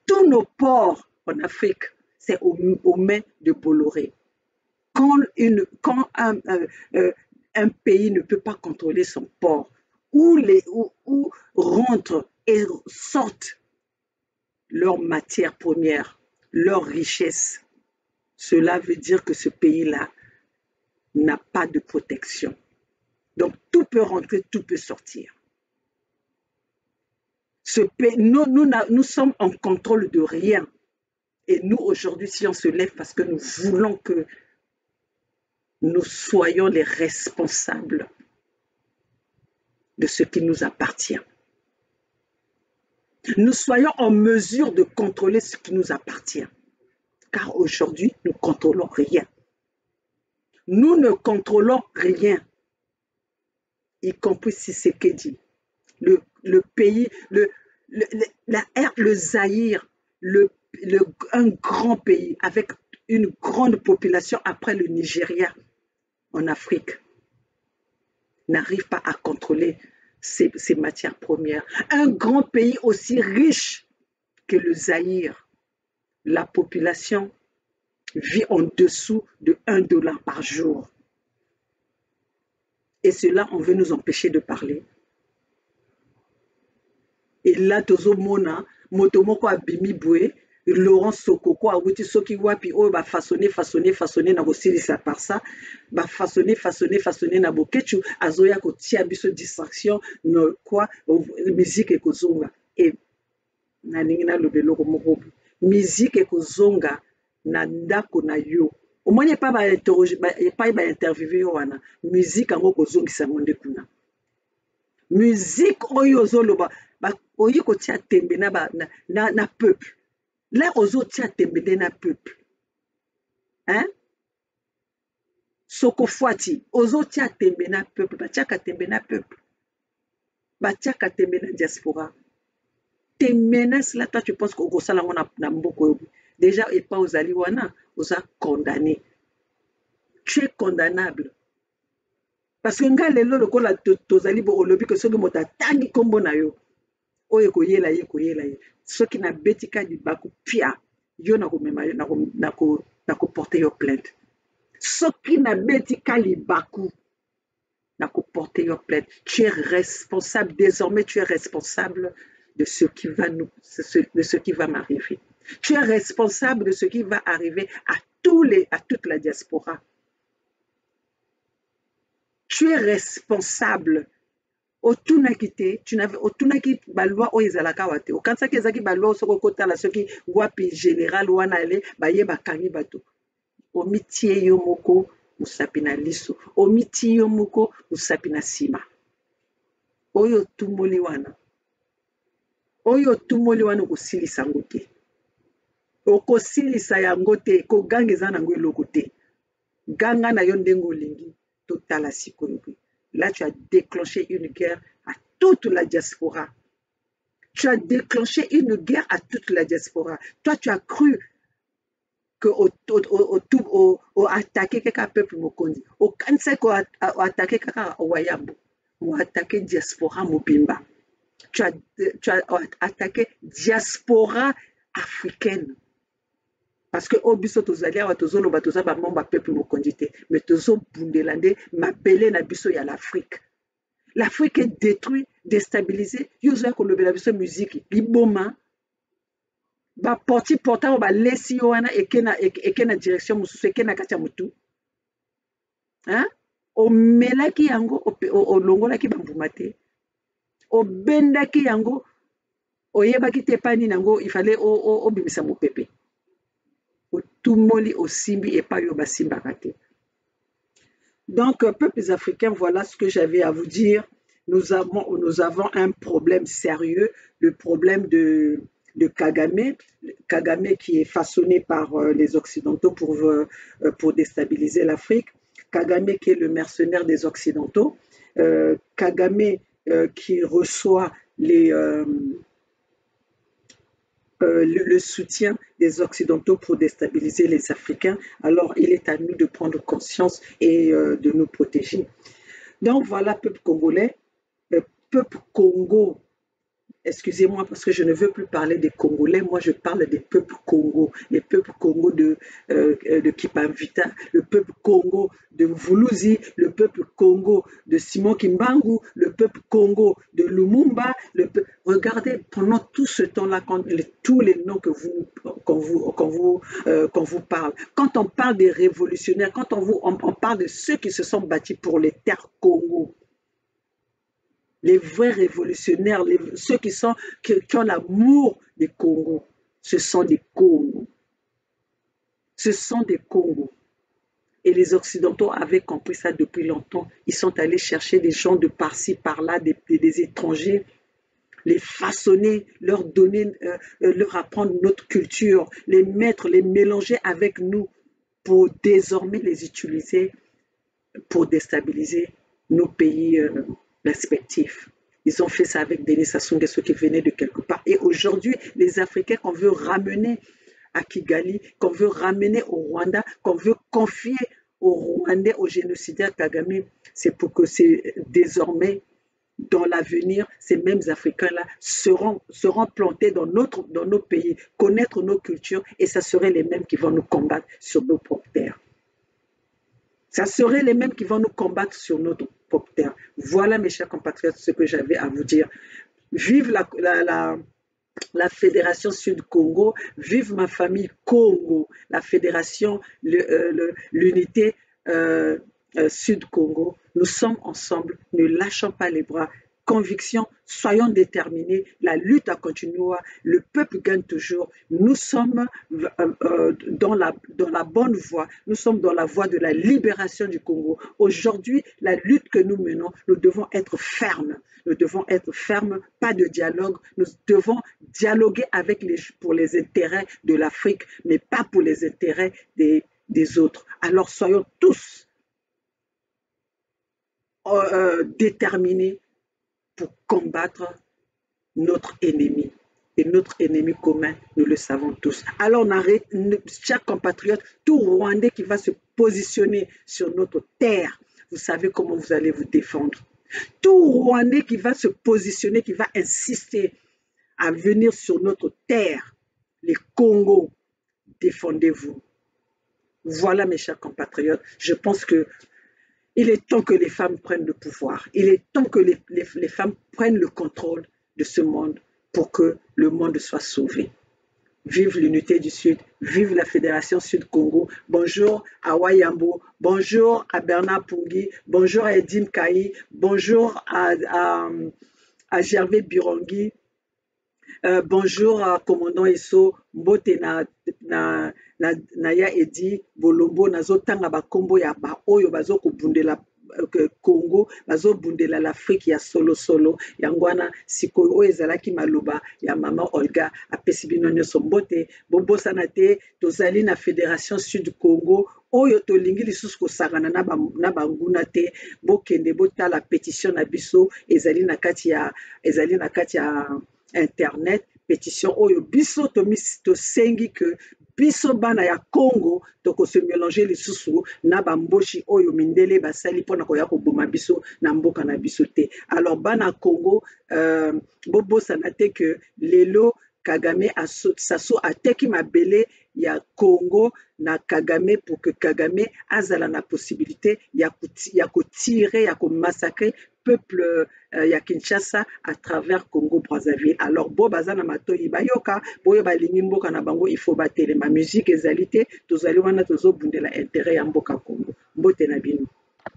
Tous nos ports en Afrique, c'est aux mains de Bolloré. Quand un pays ne peut pas contrôler son port, où rentrent et sortent leurs matières premières, leurs richesses, cela veut dire que ce pays-là n'a pas de protection. Donc tout peut rentrer, tout peut sortir. Ce pays, nous sommes en contrôle de rien. Et nous, aujourd'hui, si on se lève parce que nous voulons que nous soyons les responsables de ce qui nous appartient. Nous soyons en mesure de contrôler ce qui nous appartient. Car aujourd'hui, nous ne contrôlons rien. Nous ne contrôlons rien, y compris Tshisekedi, le pays, le Zaïre, un grand pays avec une grande population après le Nigeria en Afrique, n'arrive pas à contrôler ces matières premières. Un grand pays aussi riche que le Zaïre, la population vit en dessous de $1 par jour. Et cela, on veut nous empêcher de parler. Et là, tozo mona, motomoko abimi boué, Laurent Sokoko a wuti soki wapi o ba façonner na kosilisa par ça, ba façonner na bokechu azoya ko tia biso distraction no quoi musique e kozonga et na ningi na lobelo ko moko musique e kozonga na ndako na yo. Au moins pas ba interroger pas ba interviewer wana musique ngo kozongisa monde kuna. Musique oyo zoloba ba oyi ko tia tembe na peuple. Là, aux autres, tu as tembe na peuple. Hein? Soko Fouati, aux autres, tu as tembe na peuple. Bah, tu as tembe na peuple. Bah, tu as tembe na diaspora. Tes menaces là, toi, tu penses qu'au Gossala, on a beaucoup. Déjà, et pas aux Aliwana, aux a condamnés. Tu es condamnable. Parce que nga lelo le kola tozali bo olobi que soki mota tangi kombo na yo. Oye koyela ye koyela ye. Soki na betika di baku pia yo na ko porter yo plainte. Soki na betika li baku na ko porter yo plainte. Tu es responsable désormais, tu es responsable de ce qui va m'arriver. Tu es responsable de ce qui va arriver à toute la diaspora. Tu es responsable. Otunaki te, tu n'avais otunaki balwa o ezalaka wate. Okansaki ezaki balwa soko kota la soki wapi général wana ale baye bakangi bato. Omitie yo moko musapi na liso. Omitie yo moko musapi na sima. Oyo tumoli wana. Oyo tumoli wana kosilisa ngo te. Okosilisa yango te, ko gangeza nango eloko te. Ganga na yo ndenge olingi totala sikoyo. Là, tu as déclenché une guerre à toute la diaspora. Tu as déclenché une guerre à toute la diaspora. Toi, tu as cru que au attaquer quelqu'un peuple mokondi. Au kanse ko attaquer quelqu'un wayambo. Ou attaquer diaspora mobimba. Tu as attaqué diaspora africaine. Parce que au biso tozali awa tozoloba toza ba mamba peuple mokondi te, mais tozo bundelande mabele na biso ya l'Afrique. L'Afrique est détruite, déstabilisée. Yozo ya kolobela biso musique liboma. Ba porti portant ba lesi wana ekena direction mususu ekena katia mutu. Hein? omelaki yango olongolaki bambuma te, obendaki yango oyebaki te pani nango ifale obimisa mopepe, otumoli osimbi epai oyo basimbaka te. Donc, peuples africains, voilà ce que j'avais à vous dire. Nous avons un problème sérieux, le problème de Kagame, Kagame qui est façonné par les Occidentaux pour déstabiliser l'Afrique, Kagame qui est le mercenaire des Occidentaux, Kagame qui reçoit le soutien des Occidentaux pour déstabiliser les Africains. Alors, il est à nous de prendre conscience et de nous protéger. Donc, voilà, peuple congolais, peuple Congo. Excusez-moi parce que je ne veux plus parler des Congolais, moi je parle des peuples Congo, les peuples Congo de Kipamvita, le peuple Congo de Mvuluzi, le peuple Congo de Simon Kimbangu, le peuple Congo de Lumumba. Regardez, pendant tout ce temps-là, tous les noms qu'on vous parle, quand on parle des révolutionnaires, quand on parle de ceux qui se sont bâtis pour les terres Congo, les vrais révolutionnaires, ceux qui ont l'amour des Congo, ce sont des Congos. Ce sont des Congos. Et les Occidentaux avaient compris ça depuis longtemps. Ils sont allés chercher des gens de par-ci, par-là, des étrangers, les façonner, leur donner, leur apprendre notre culture, les mettre, les mélanger avec nous pour désormais les utiliser pour déstabiliser nos pays respectifs. Ils ont fait ça avec Denis Sassou Nguesso qui venait de quelque part. Et aujourd'hui, les Africains qu'on veut ramener à Kigali, qu'on veut ramener au Rwanda, qu'on veut confier aux Rwandais, aux génocidaires Kagame, c'est pour que désormais, dans l'avenir, ces mêmes Africains-là seront plantés dans nos pays, connaître nos cultures, et ça serait les mêmes qui vont nous combattre sur nos propres terres. Ça serait les mêmes qui vont nous combattre sur notre propre terre. Voilà, mes chers compatriotes, ce que j'avais à vous dire. Vive la Fédération Sud-Congo, vive ma famille Congo, la Fédération, l'unité Sud-Congo. Nous sommes ensemble, ne lâchons pas les bras. Conviction, soyons déterminés, la lutte a continué, le peuple gagne toujours. Nous sommes dans la bonne voie, nous sommes dans la voie de la libération du Congo. Aujourd'hui, la lutte que nous menons, nous devons être fermes. Nous devons être fermes, pas de dialogue. Nous devons dialoguer pour les intérêts de l'Afrique, mais pas pour les intérêts des autres. Alors soyons tous déterminés pour combattre notre ennemi. Et notre ennemi commun, nous le savons tous. Alors on arrête, chaque compatriote, tout Rwandais qui va se positionner sur notre terre, vous savez comment vous allez vous défendre. Tout Rwandais qui va se positionner, qui va insister à venir sur notre terre, les Congos, défendez-vous. Voilà mes chers compatriotes, je pense que il est temps que les femmes prennent le pouvoir. Il est temps que les femmes prennent le contrôle de ce monde pour que le monde soit sauvé. Vive l'unité du Sud, vive la Fédération Sud-Congo. Bonjour à Wayambo, bonjour à Bernard Pungui, bonjour à Edim Kaï, bonjour à Gervais Birongi, bonjour à Commandant Esso, Mbote Naya Edi, Bolombo, Nazotanga Bakombo ya ba oyo bazo kubundela Congo, bazo bundela l'Afrique ya solo, yangwana sikoyo oyo ezalaki maloba ya mama Olga apesi bino nyonso mbote, bobosana te, tozali na Fédération Sud-Congo, oyo tolingi lisusu kosangana na banguna te, bokende botala pétition na biso, ezali na kati ya internet, pétition oyo biso tosengi que biso bana ya Congo toko se mélanger lisusu na bamboshi oyo mindele basali pona koya koboma biso na mboka na biso te. Alors bana Congo bobosana te que lelo Kagame Sassou ateki mabele ya Congo na Kagame pour que Kagame azala na possibilité ya kotirer, ya massacrer peuple ya Kinshasa à travers Congo-Brazzaville. Alors bo bazana matoyi bayoka boyo balingi mboka na bango, il faut batele ma musique ezalité tozali wana tozobundela intérêt ya mboka Congo. Mbote na bino.